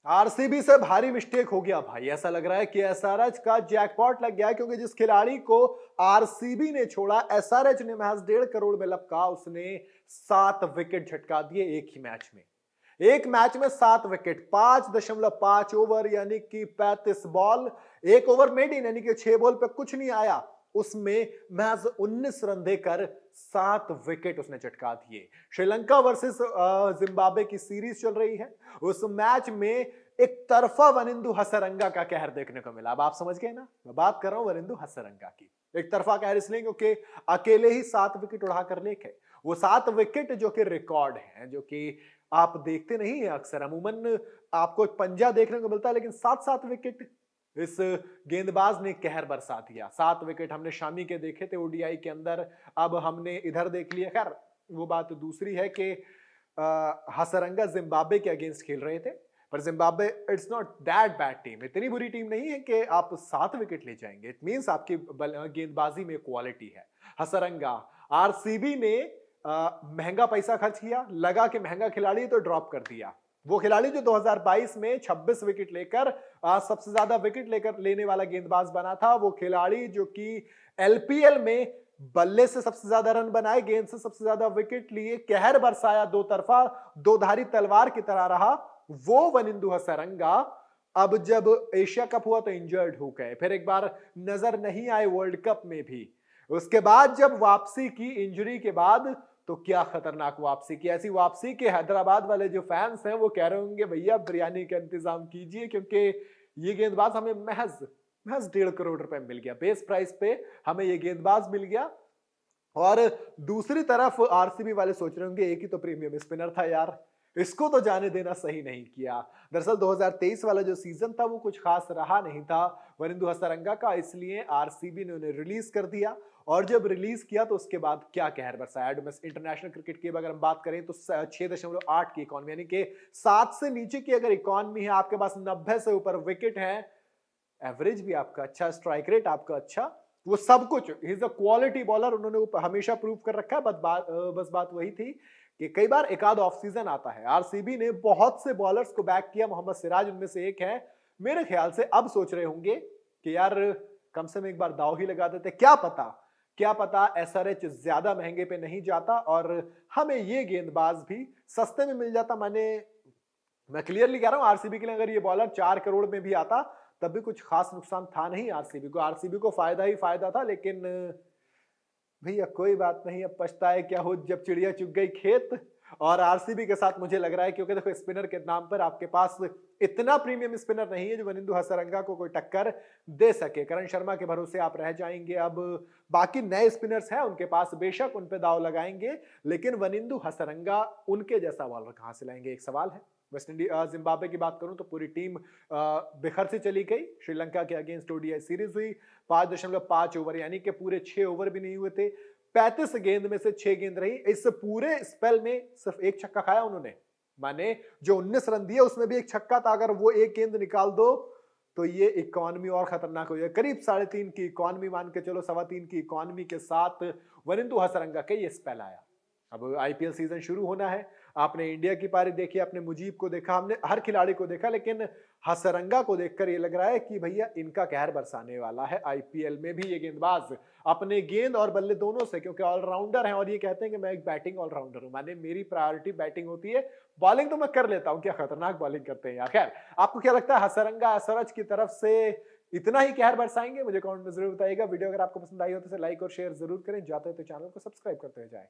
RCB से भारी mistake हो गया भाई। ऐसा लग रहा है कि एसआरएच का जैकपॉट लग गया है, क्योंकि जिस खिलाड़ी को आरसीबी ने छोड़ा, एसआरएच ने महज 1.5 करोड़ में लपका, उसने 7 विकेट झटका दिए एक ही मैच में। एक मैच में 7 विकेट, 5.5 ओवर यानी कि 35 बॉल, एक ओवर मेडिन यानी कि 6 बॉल पे कुछ नहीं आया, उसमें महज 19 रन देकर 7 विकेट उसने चटका दिए। श्रीलंका वर्सेस जिम्बाब्वे की सीरीज चल रही है। उस मैच में एक तरफा वनिंदु हसरंगा का कहर देखने को मिला। अब आप समझ गए ना, मैं बात कर रहा हूं वनिंदु हसरंगा की। एक तरफा कहर इसलिए क्योंकि अकेले ही 7 विकेट उड़ाकर लेके, वो 7 विकेट जो कि रिकॉर्ड है, जो कि आप देखते नहीं है अक्सर। अमूमन आपको पंजा देखने को मिलता है, लेकिन 7-7 विकेट इस गेंदबाज ने कहर बरसा दिया। 7 विकेट हमने शामी के देखे थे ओडीआई के अंदर, अब हमने इधर देख लिया। खैर वो बात दूसरी है कि हसरंगा जिम्बाब्वे के अगेंस्ट खेल रहे थे, पर Zimbabwe it's not that bad team, इतनी बुरी टीम नहीं है कि आप 7 विकेट ले जाएंगे। इट मींस आपकी गेंदबाजी में क्वालिटी है। हसरंगा, आरसीबी ने महंगा पैसा खर्च किया, लगा कि महंगा खिलाड़ी तो ड्रॉप कर दिया। वो खिलाड़ी जो 2022 में 26 विकेट लेकर सबसे ज्यादा विकेट लेकर लेने वाला गेंदबाज बना था, वो खिलाड़ी जो कि एलपीएल में बल्ले से सबसे ज्यादा रन बनाए, गेंद से सबसे ज्यादा विकेट लिए, कहर बरसाया, दो तरफा दो धारी तलवार की तरह रहा, वो वनिंदु हसरंगा अब जब एशिया कप हुआ तो इंजर्ड हो गए, फिर एक बार नजर नहीं आए वर्ल्ड कप में भी। उसके बाद जब वापसी की इंजरी के बाद, तो क्या खतरनाक वापसी की। ऐसी वापसी के हैदराबाद वाले जो फैंस हैं वो कह रहे होंगे भैया बिरयानी का इंतजाम कीजिए, क्योंकि ये गेंदबाज हमें महज महज 1.5 करोड़ रुपए मिल गया, बेस प्राइस पे हमें ये गेंदबाज मिल गया। और दूसरी तरफ आरसीबी वाले सोच रहे होंगे एक ही तो प्रीमियम स्पिनर था यार, इसको तो जाने देना सही नहीं किया। दरअसल 2023 वाला जो सीजन था वो कुछ खास रहा नहीं था वरिंदु हसरंगा का, इसलिए आरसीबी ने उन्हें रिलीज कर दिया। और जब रिलीज किया तो उसके बाद क्या कहर बरसाया। इंटरनेशनल क्रिकेट की अगर हम बात करें तो 6.8 की इकॉनमी, यानी कि 7 से नीचे की अगर इकॉनमी है, आपके पास 90 से ऊपर विकेट है, एवरेज भी आपका अच्छा, स्ट्राइक रेट आपका अच्छा, वो सब कुछ, he is a quality bowler, उन्होंने हमेशा प्रूव कर रखा है। बस बात वही थी कि कई बार एक आध ऑफ सीजन आता है। आरसीबी ने बहुत से बॉलर्स को बैक किया, मोहम्मद सिराज उनमें से एक है। मेरे ख्याल से अब सोच रहे होंगे कि यार कम से कम एक बार दाव ही लगा देते, क्या पता एसआरएच ज्यादा महंगे पे नहीं जाता और हमें ये गेंदबाज भी सस्ते में मिल जाता। मैं क्लियरली कह रहा हूं, आरसीबी के लिए अगर ये बॉलर 4 करोड़ में भी आता तब भी कुछ खास नुकसान था नहीं आरसीबी को फायदा ही फायदा था। लेकिन भैया कोई बात नहीं, अब पछताए क्या हो जब चिड़िया चुग गई खेत। और आरसीबी के साथ मुझे लग रहा है, क्योंकि देखो स्पिनर के नाम पर आपके पास इतना प्रीमियम स्पिनर नहीं है जो वनिंदु हसरंगा को कोई टक्कर दे सके। करण शर्मा के भरोसे आप रह जाएंगे। अब बाकी नए स्पिनर्स हैं उनके पास, बेशक उन पे दाव लगाएंगे, लेकिन वनिंदु हसरंगा उनके जैसा बॉलर कहां से लाएंगे, एक सवाल है। वेस्ट इंडीज जिम्बाब्वे की बात करूं तो पूरी टीम बिखर से चली गई। श्रीलंका के अगेंस्ट ओडीआई सीरीज हुई, 5.5 ओवर यानी कि पूरे 6 ओवर भी नहीं हुए थे, 35 गेंद में से 6 गेंद रही। इस पूरे स्पेल में सिर्फ एक छक्का खाया उन्होंने, माने जो 19 रन दिए उसमें भी एक छक्का था। अगर वो एक गेंद निकाल दो तो ये इकॉनमी और खतरनाक हो जाए। करीब 3.5 की इकॉनमी मान के चलो, 3.25 की इकॉनमी के साथ वनिंदु हसरंगा का ये स्पेल आया। अब आईपीएल सीजन शुरू होना है, आपने इंडिया की पारी देखी, आपने मुजीब को देखा, हमने हर खिलाड़ी को देखा, लेकिन हसरंगा को देखकर ये लग रहा है कि भैया इनका कहर बरसाने वाला है आईपीएल में भी ये गेंदबाज, अपने गेंद और बल्ले दोनों से, क्योंकि ऑलराउंडर है और ये कहते हैं कि मैं एक बैटिंग ऑलराउंडर हूं, माने मेरी प्रायोरिटी बैटिंग होती है, बॉलिंग तो मैं कर लेता हूं। क्या खतरनाक बॉलिंग करते हैं यार। खैर आपको क्या लगता है, हसरंगा एसआरएच की तरफ से इतना ही कहर बरसाएंगे? मुझे कमेंट में जरूर बताइएगा। वीडियो अगर आपको पसंद आई हो तो इसे लाइक और शेयर जरूर करें, जाते हो तो चैनल को सब्सक्राइब करते हुए जाए।